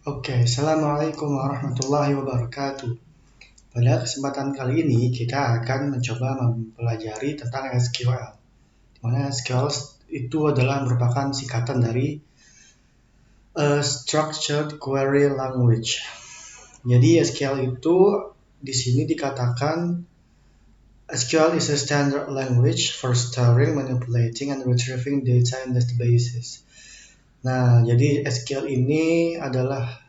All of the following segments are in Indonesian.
Oke, Assalamualaikum warahmatullahi wabarakatuh. Pada kesempatan kali ini kita akan mencoba mempelajari tentang SQL. Di mana SQL itu adalah merupakan singkatan dari Structured Query Language. Jadi SQL itu di sini dikatakan SQL is a standard language for storing, manipulating, and retrieving data in databases. Nah, jadi SQL ini adalah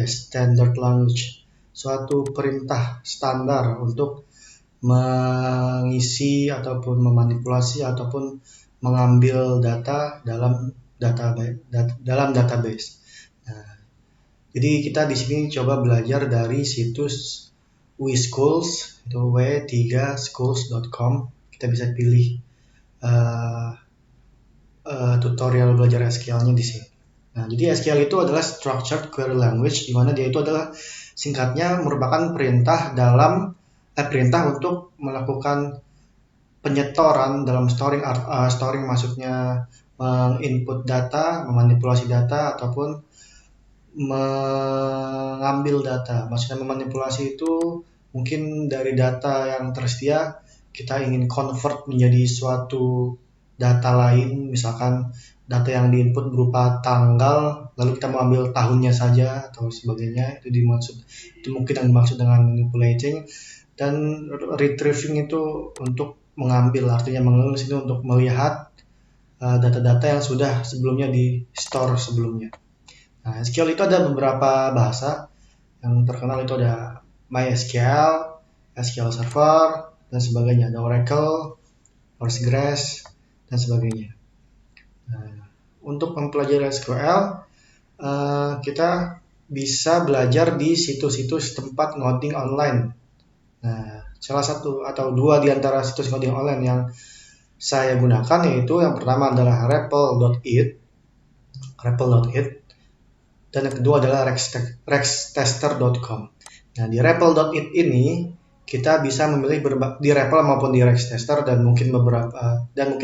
standard language, suatu perintah standar untuk mengisi ataupun memanipulasi ataupun mengambil data dalam database. Nah, jadi kita di sini coba belajar dari situs WeSchools, itu w3schools.com. Kita bisa pilih tutorial belajar SQL-nya di sini. Nah, jadi SQL itu adalah Structured Query Language, di mana dia itu adalah singkatnya merupakan perintah untuk melakukan penyetoran dalam storing maksudnya menginput data, memanipulasi data ataupun mengambil data. Maksudnya memanipulasi itu mungkin dari data yang tersedia kita ingin convert menjadi suatu data lain, misalkan data yang diinput berupa tanggal, lalu kita mau ambil tahunnya saja atau sebagainya, itu mungkin yang dimaksud dengan manipulating. Dan retrieving itu untuk mengambil, artinya mengeluh itu untuk melihat data-data yang sudah sebelumnya di store sebelumnya. Nah, SQL itu ada beberapa bahasa yang terkenal, itu ada MySQL, SQL Server, dan sebagainya. Ada Oracle, Postgres, dan sebagainya. Nah, untuk mempelajari SQL, kita bisa belajar di situs-situs tempat ngoding online. Nah, salah satu atau dua di antara situs ngoding online yang saya gunakan yaitu yang pertama adalah REPL.it, dan yang kedua adalah rextester.com. Nah, di REPL.it ini kita bisa memilih di REPL maupun di Rextester dan mungkin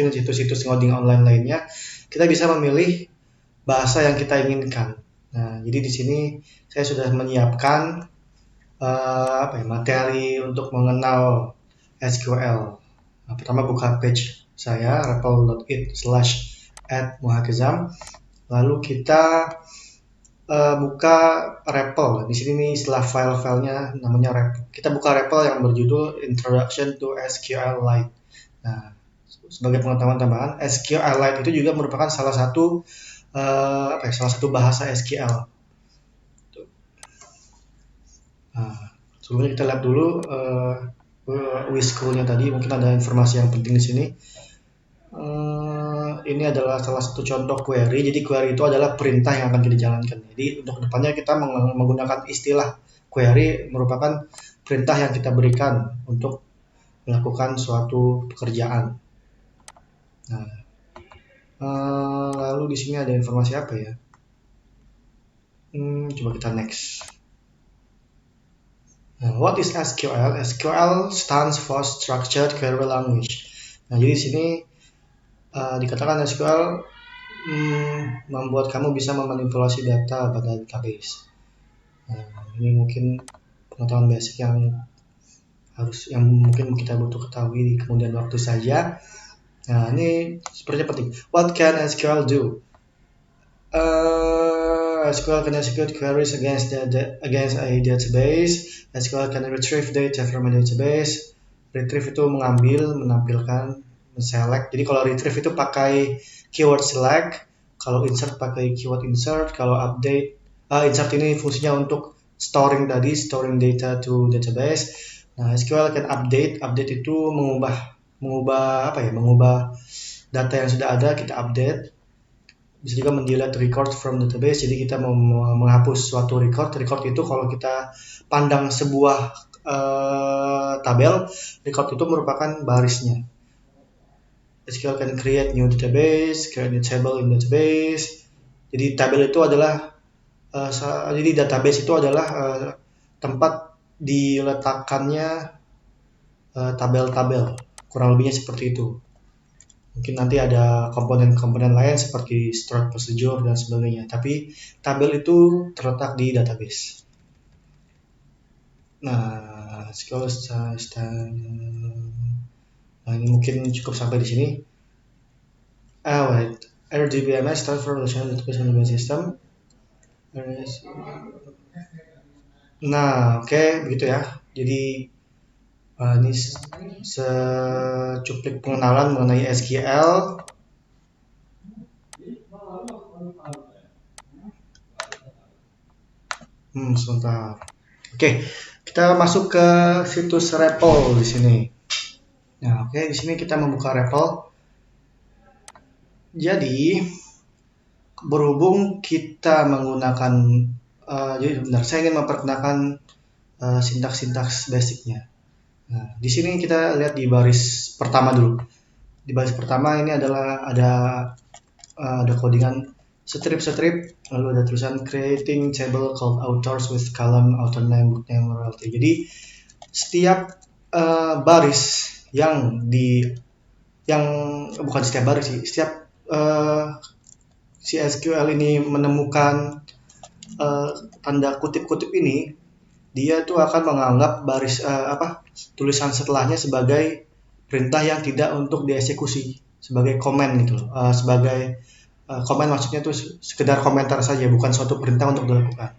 situs-situs ngoding online lainnya, kita bisa memilih bahasa yang kita inginkan. Nah, jadi di sini saya sudah menyiapkan materi untuk mengenal SQL. Nah, pertama buka page saya repl.it/@muhakizam. Lalu kita buka REPL. Di sini nih istilah file-filenya namanya REPL. Kita buka REPL yang berjudul Introduction to SQLite. Nah, sebagai pengetahuan tambahan, SQLite itu juga merupakan salah satu bahasa SQL. Nah, sebelumnya kita lihat dulu WeSchool-nya tadi, mungkin ada informasi yang penting di sini. Ini adalah salah satu contoh query. Jadi query itu adalah perintah yang akan kita jalankan. Jadi untuk kedepannya kita menggunakan istilah query merupakan perintah yang kita berikan untuk melakukan suatu pekerjaan. Nah, lalu di sini ada informasi apa ya? Coba kita next. Nah, what is SQL? SQL stands for Structured Query Language. Nah, jadi di sini dikatakan SQL membuat kamu bisa memanipulasi data pada database. Nah, ini mungkin pengetahuan basic yang mungkin kita butuh ketahui di kemudian waktu saja. Nah, ini sepertinya penting. What can SQL do? SQL can execute queries against a database. SQL can retrieve data from a database. Retrieve itu mengambil, menampilkan, select. Jadi kalau retrieve itu pakai keyword select, kalau insert pakai keyword insert, kalau update, insert ini fungsinya untuk storing data to database. Nah, SQL can update itu mengubah data yang sudah ada, kita update. Bisa juga mendelete record from database, jadi kita mau menghapus suatu record itu kalau kita pandang sebuah tabel, record itu merupakan barisnya. SQL can create new database, create new table in database. Jadi tabel itu adalah jadi database itu adalah tempat diletakkannya tabel-tabel, kurang lebihnya seperti itu. Mungkin nanti ada komponen-komponen lain seperti stored procedure dan sebagainya. Tapi tabel itu terletak di database. Nah, nah ini mungkin cukup sampai di sini. Wait. RDBMS stands for Relational Database Management System. Nah, oke, begitu ya. Jadi ini secuplik pengenalan mengenai SQL. Sebentar. Oke, kita masuk ke situs REPL di sini. Nah, oke, di sini kita membuka REPL. Jadi, berhubung kita menggunakan, jadi benar, saya ingin memperkenalkan sintaks-sintaks basicnya. Nah, di sini kita lihat di baris pertama dulu. Di baris pertama ini adalah ada codingan strip, lalu ada tulisan creating table called authors with column author name, book name, royalty. Jadi setiap baris yang bukan setiap baris sih, setiap si SQL ini menemukan tanda kutip-kutip ini, dia tuh akan menganggap baris tulisan setelahnya sebagai perintah yang tidak untuk dieksekusi, sebagai komen gitu loh. Sebagai komen maksudnya tuh sekedar komentar saja, bukan suatu perintah untuk dilakukan.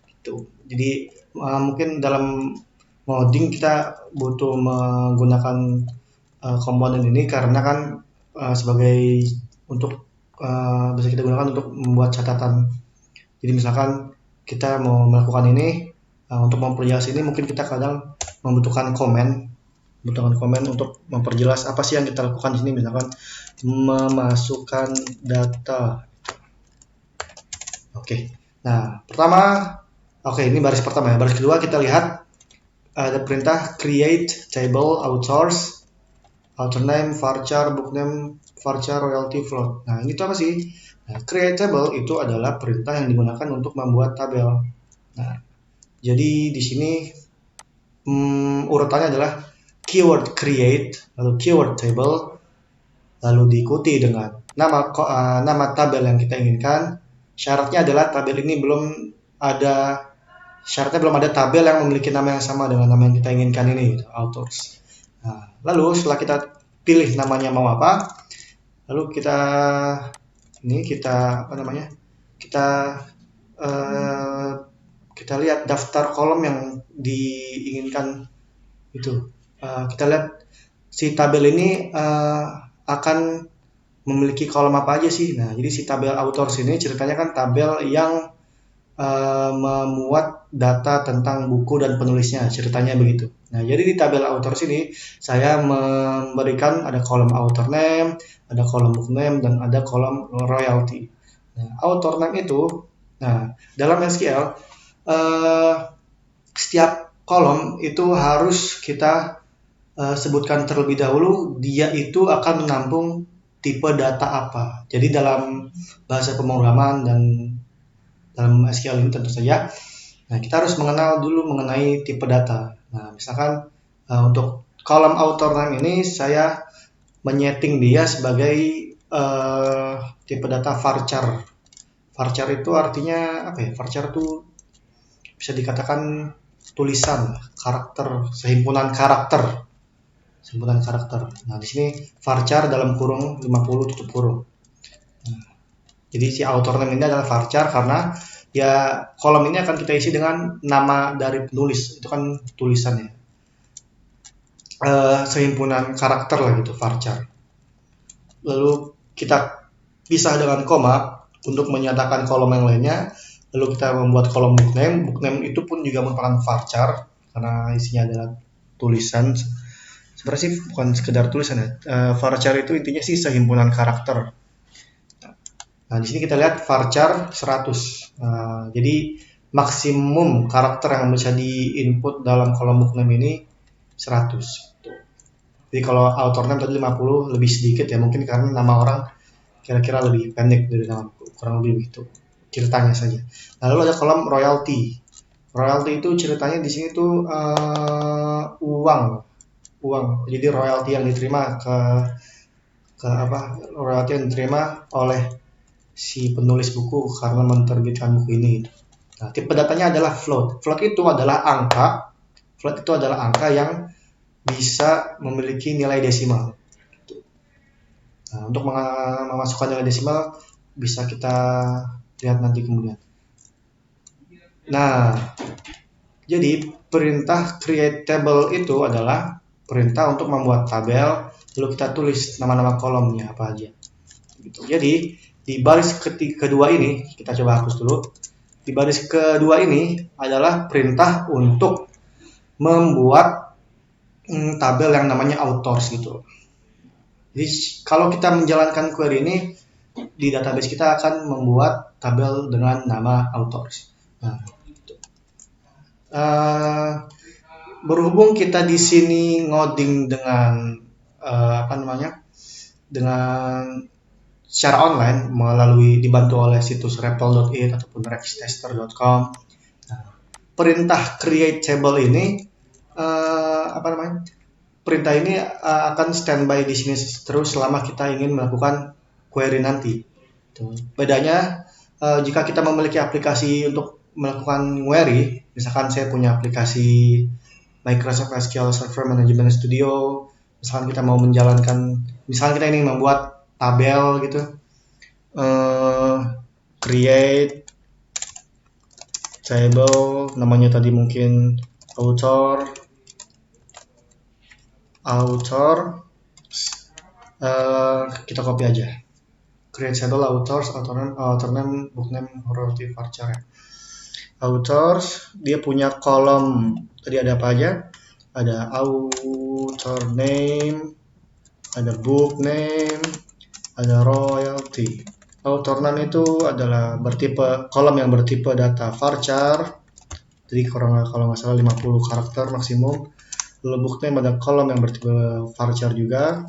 Gitu. Jadi mungkin dalam modding kita butuh menggunakan komponen ini karena kan sebagai untuk bisa kita gunakan untuk membuat catatan. Jadi misalkan kita mau melakukan ini, untuk memperjelas ini mungkin kita kadang membutuhkan komen untuk memperjelas apa sih yang kita lakukan di sini. Misalkan memasukkan data. Oke. Nah, ini baris pertama ya. Baris kedua kita lihat ada perintah create table authors, author name, varchar, book name, varchar, royalty, float. Nah, ini tuh apa sih? Nah, create table itu adalah perintah yang digunakan untuk membuat tabel. Nah, jadi di sini urutannya adalah keyword create, lalu keyword table, lalu diikuti dengan nama tabel yang kita inginkan. Syaratnya adalah syaratnya belum ada tabel yang memiliki nama yang sama dengan nama yang kita inginkan ini, gitu, authors. Nah, lalu setelah kita pilih namanya mau apa, lalu kita lihat daftar kolom yang diinginkan itu. Kita lihat si tabel ini akan memiliki kolom apa aja sih. Nah, jadi si tabel authors ini ceritanya kan tabel yang memuat data tentang buku dan penulisnya, ceritanya begitu. Nah, jadi di tabel authors ini saya memberikan ada kolom author name, ada kolom book name, dan ada kolom royalty. Nah, author name itu, dalam SQL setiap kolom itu harus kita sebutkan terlebih dahulu dia itu akan menampung tipe data apa. Jadi dalam bahasa pemrograman dan dalam SQL ini tentu saja, kita harus mengenal dulu mengenai tipe data. Nah, misalkan untuk kolom author name ini saya menyeting dia sebagai tipe data varchar. Varchar itu artinya apa ya? Varchar itu bisa dikatakan tulisan, karakter, sehimpunan karakter. Nah, di sini varchar dalam kurung 50 tutup kurung. Nah, jadi si author name ini adalah varchar karena ya kolom ini akan kita isi dengan nama dari penulis, itu kan tulisannya. Sehimpunan karakter lah gitu, varchar. Lalu kita pisah dengan koma untuk menyatakan kolom yang lainnya. Lalu kita membuat kolom book name. Book name itu pun juga merupakan varchar karena isinya adalah tulisan. Sebenarnya sih bukan sekedar tulisan ya. Varchar itu intinya sih sehimpunan karakter. Nah, di sini kita lihat varchar 100. Jadi maksimum karakter yang bisa di-input dalam kolom book name ini 100. Jadi kalau author name tadi 50 lebih sedikit ya, mungkin karena nama orang kira-kira lebih pendek dari nama buku, kurang lebih begitu ceritanya saja. Nah, lalu ada kolom royalty. Royalty itu ceritanya di sini tuh uang. Jadi royalty yang diterima ke royalti yang diterima oleh si penulis buku karena menerbitkan buku ini. Nah, tipe datanya adalah float. Float itu adalah angka yang bisa memiliki nilai desimal. Nah, untuk memasukkan nilai desimal bisa kita lihat nanti kemudian. Nah, jadi perintah create table itu adalah perintah untuk membuat tabel, lalu kita tulis nama-nama kolomnya apa aja. Jadi di baris kedua ini, kita coba hapus dulu. Di baris kedua ini adalah perintah untuk membuat tabel yang namanya authors gitu. Jadi kalau kita menjalankan query ini, di database kita akan membuat tabel dengan nama authors. Nah, berhubung kita di sini ngoding dengan dengan secara online melalui dibantu oleh situs repl.it ataupun rextester.com. Nah, perintah create table ini perintah ini akan standby di sini terus selama kita ingin melakukan query nanti. Bedanya jika kita memiliki aplikasi untuk melakukan query, misalkan saya punya aplikasi Microsoft SQL Server Management Studio, misalkan kita mau menjalankan, misalkan kita ingin membuat tabel gitu, create table, namanya tadi mungkin author, kita copy aja, create table authors, author name, book name, royalty varchar. Authors dia punya kolom tadi ada apa aja, ada author name, ada book name, ada royalty. Author name itu adalah kolom yang bertipe data varchar, jadi kalau nggak salah 50 karakter maksimum. Lalu book name ada kolom yang bertipe varchar juga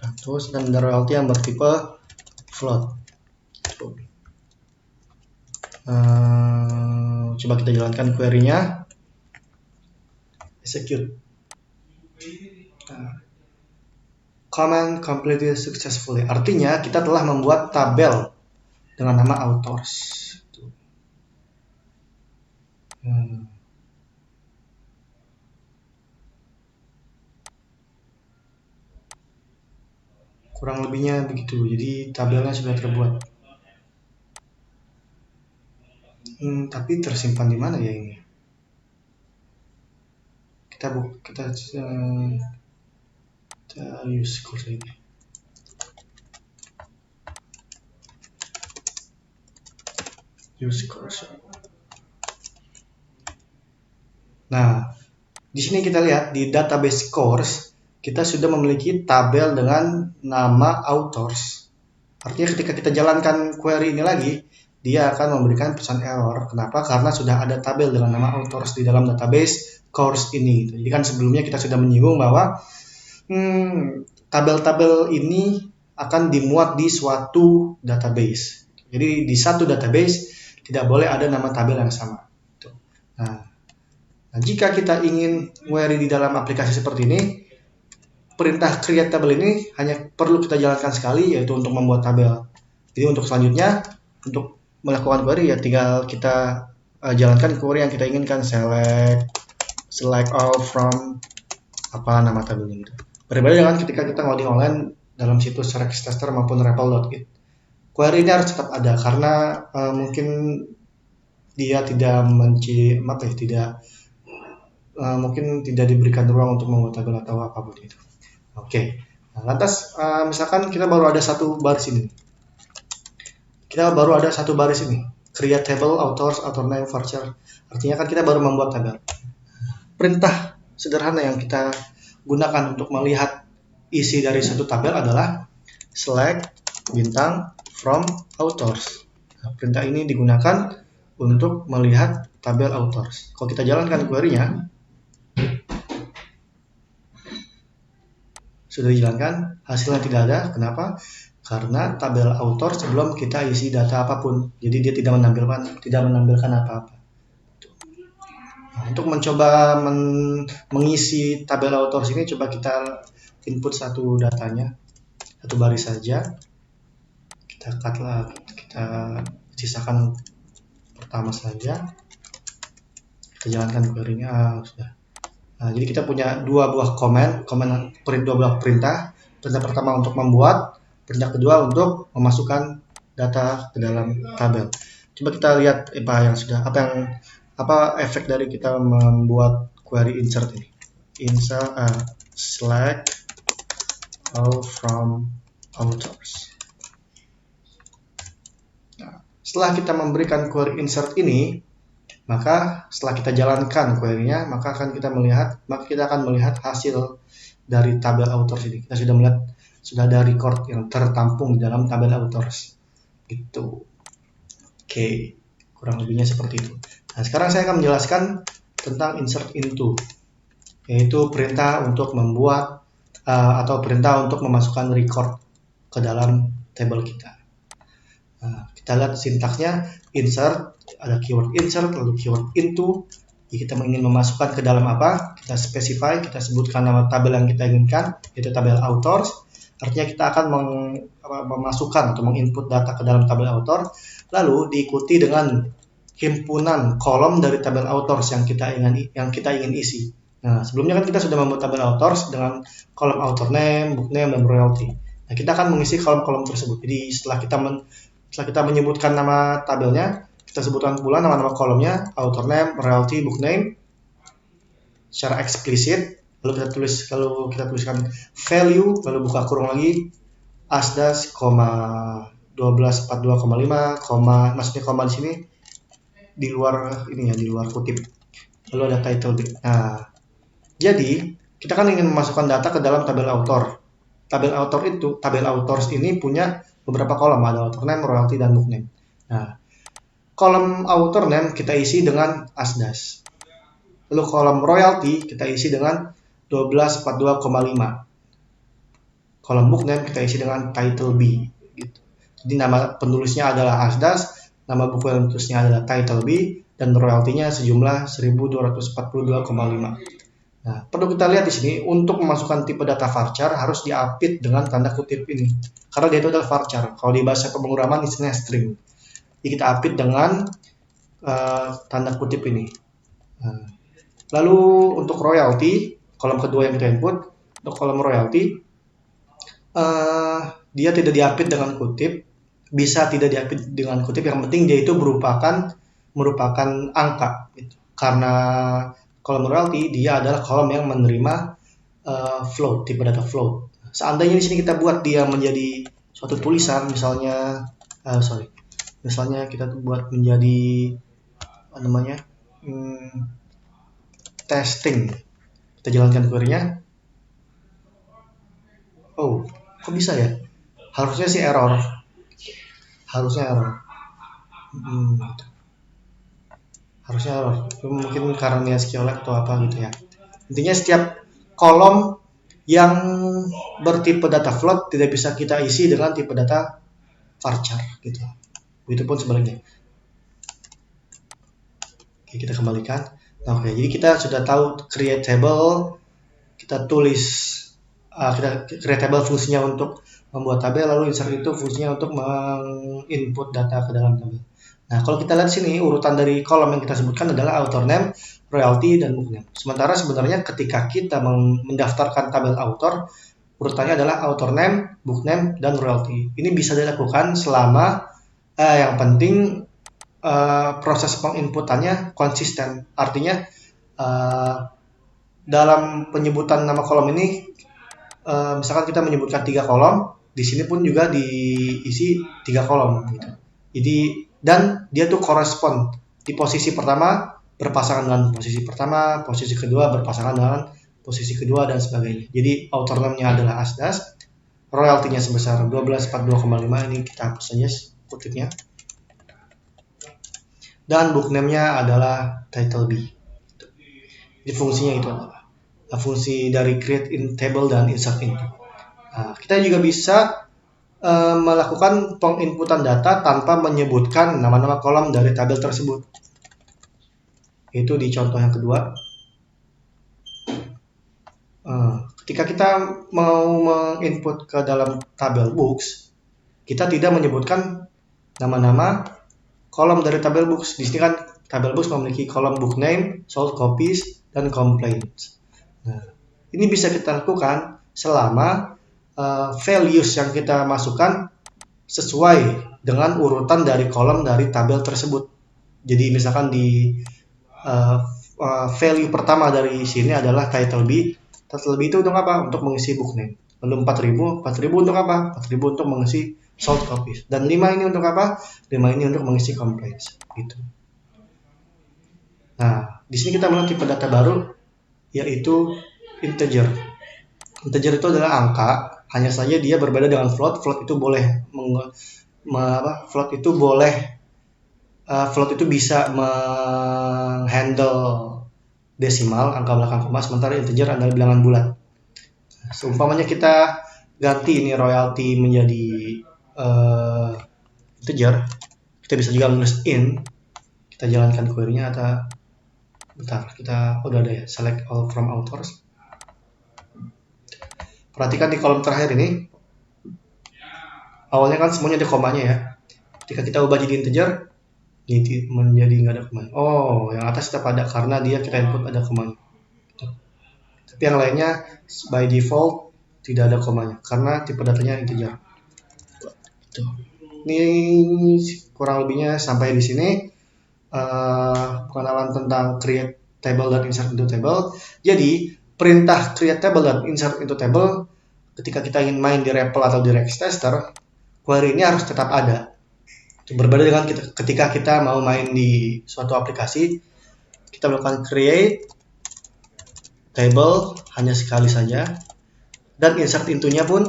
100, dan ada royalty yang bertipe float. Coba kita jalankan query-nya, execute. Command completed successfully, artinya kita telah membuat tabel dengan nama authors. Kurang lebihnya begitu, jadi tabelnya sudah terbuat. Tapi tersimpan di mana ya ini? Kita use course ini. Use course. Nah, di sini kita lihat di database course kita sudah memiliki tabel dengan nama authors. Artinya ketika kita jalankan query ini lagi, dia akan memberikan pesan error. Kenapa? Karena sudah ada tabel dengan nama authors di dalam database course ini. Jadi kan sebelumnya kita sudah menyinggung bahwa tabel-tabel ini akan dimuat di suatu database. Jadi di satu database tidak boleh ada nama tabel yang sama. Nah, jika kita ingin query di dalam aplikasi seperti ini, perintah create table ini hanya perlu kita jalankan sekali, yaitu untuk membuat tabel. Jadi untuk selanjutnya, untuk melakukan query ya tinggal kita jalankan query yang kita inginkan, select all from apa nama tabelnya gitu. Berbeda dengan ketika kita ngoding online dalam situs Rextester maupun repl.it. Query ini harus tetap ada karena mungkin dia mungkin tidak diberikan ruang untuk membuat tabel atau apapun itu. Oke. Nah, lantas misalkan kita baru ada satu baris ini. Create table authors, author name, varchar. Artinya kan kita baru membuat tabel. Perintah sederhana yang kita gunakan untuk melihat isi dari satu tabel adalah select bintang from authors. Nah, perintah ini digunakan untuk melihat tabel authors. Kalau kita jalankan query-nya, sudah dijalankan, hasilnya tidak ada. Kenapa? Karena tabel authors sebelum kita isi data apapun. Jadi dia tidak menampilkan apa-apa. Nah, untuk mencoba mengisi tabel authors ini, coba kita input satu datanya, satu baris saja. Kita cut lah, kita sisakan pertama saja. Kita jalankan query-nya. Sudah. Nah, jadi kita punya dua buah dua buah perintah. Perintah pertama untuk membuat, perintah kedua untuk memasukkan data ke dalam tabel. Coba kita lihat apa efek dari kita membuat query insert ini. Insert select all from authors. Nah, setelah kita memberikan query insert ini, maka setelah kita jalankan query-nya, maka kita akan melihat hasil dari tabel authors ini. Kita sudah ada record yang tertampung di dalam tabel authors. Gitu. Oke, kurang lebihnya seperti itu. Nah, sekarang saya akan menjelaskan tentang insert into, yaitu perintah untuk membuat atau perintah untuk memasukkan record ke dalam table kita. Nah, kita lihat sintaksnya, insert, ada keyword insert, lalu keyword into. Jadi kita ingin memasukkan ke dalam apa, kita specify, kita sebutkan nama tabel yang kita inginkan, yaitu tabel authors. Artinya kita akan memasukkan atau menginput data ke dalam tabel author, lalu diikuti dengan himpunan kolom dari tabel authors yang kita ingin isi. Nah, sebelumnya kan kita sudah membuat tabel authors dengan kolom author name, book name, dan royalty. Nah, kita akan mengisi kolom-kolom tersebut. Jadi setelah kita menyebutkan nama tabelnya, kita sebutkan pula nama-nama kolomnya, author name, royalty, book name, secara eksplisit. Lalu kita tuliskan value, lalu buka kurung lagi, asdas, 1242,5, maksudnya koma di sini di luar kutip. Lalu ada title B. Nah, jadi kita kan ingin memasukkan data ke dalam tabel author. Tabel authors ini punya beberapa kolom, ada author name, royalty, dan book name. Nah, kolom author name kita isi dengan asdas. Lalu kolom royalty kita isi dengan 1242,5. Kolom book name kita isi dengan title B. Gitu. Jadi nama penulisnya adalah asdas, nama buku yang tulisnya adalah title B, dan royaltinya sejumlah 1242,5. Nah, perlu kita lihat di sini, untuk memasukkan tipe data varchar harus diapit dengan tanda kutip ini, karena dia itu adalah varchar. Kalau di bahasa pemrograman isinya string. Jadi kita apit dengan tanda kutip ini. Nah, lalu untuk royalty, kolom kedua yang kita input, untuk kolom royalty, dia tidak diapit dengan kutip, bisa tidak diapit dengan kutip, yang penting dia itu merupakan angka, gitu. Karena kolom royalty dia adalah kolom yang menerima float, tipe data float. Seandainya di sini kita buat dia menjadi suatu tulisan, misalnya kita buat menjadi testing. Kita jalankan query-nya. Oh, kok bisa ya? Harusnya sih error. Harusnya error. Mungkin karena SQLite atau apa gitu ya. Intinya setiap kolom yang bertipe data float tidak bisa kita isi dengan tipe data varchar gitu. Begitupun sebaliknya. Oke, kita kembalikan. Oke, jadi kita sudah tahu create table, kita create table fungsinya untuk membuat tabel, lalu insert itu fungsinya untuk menginput data ke dalam tabel. Nah, kalau kita lihat sini, urutan dari kolom yang kita sebutkan adalah author name, royalty, dan book name. Sementara sebenarnya ketika kita mendaftarkan tabel author, urutannya adalah author name, book name, dan royalty. Ini bisa dilakukan selama yang penting proses penginputannya konsisten. Artinya dalam penyebutan nama kolom ini, misalkan kita menyebutkan 3 kolom, di sini pun juga diisi 3 kolom gitu. Jadi, dan dia tuh korespon di posisi pertama berpasangan dengan posisi pertama, posisi kedua berpasangan dengan posisi kedua, dan sebagainya. Jadi author name-nya adalah asdas, royalty-nya sebesar 1242,5, ini kita hapus saja kutipnya, dan book name-nya adalah title B. Jadi fungsinya itu adalah fungsi dari create in table dan insert into. Nah, kita juga bisa melakukan penginputan data tanpa menyebutkan nama-nama kolom dari tabel tersebut. yaitu di contoh yang kedua. Ketika kita mau menginput ke dalam tabel books, kita tidak menyebutkan nama-nama kolom dari tabel books. Di sini kan tabel books memiliki kolom book name, sold copies, dan complaints. Nah, ini bisa kita lakukan selama values yang kita masukkan sesuai dengan urutan dari kolom dari tabel tersebut. Jadi misalkan di value pertama dari sini adalah title B. Title B itu untuk apa? Untuk mengisi book name. Lalu 4000 untuk apa? 4000 untuk mengisi sold copies. Dan 5 ini untuk apa? 5 ini untuk mengisi complaints. Gitu. Nah, di sini kita melihat tipe data baru, yaitu integer. Integer itu adalah angka, hanya saja dia berbeda dengan float. Float itu boleh float itu bisa menghandle desimal, angka belakang koma, sementara integer adalah bilangan bulat. Seumpamanya kita ganti ini royalty menjadi integer, kita bisa juga menulis int. Kita jalankan query-nya atau bentar, kita udah ada ya, select all from authors. Perhatikan di kolom terakhir ini, awalnya kan semuanya ada komanya ya. Ketika kita ubah jadi integer, menjadi nggak ada komanya. Oh, yang atas tetap ada karena dia kita input ada komanya. Tapi yang lainnya by default tidak ada komanya karena tipe datanya integer. Ini kurang lebihnya sampai di sini. Pengenalan tentang create table dan insert into table. Jadi perintah create table dan insert into table ketika kita ingin main di REPL atau di Rextester, query ini harus tetap ada. Berbeda dengan ketika kita mau main di suatu aplikasi, kita melakukan create table hanya sekali saja, dan insert into-nya pun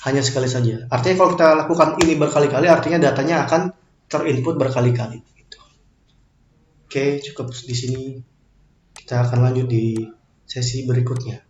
hanya sekali saja. Artinya kalau kita lakukan ini berkali-kali, artinya datanya akan terinput berkali-kali. Oke, cukup di sini. Kita akan lanjut di sesi berikutnya.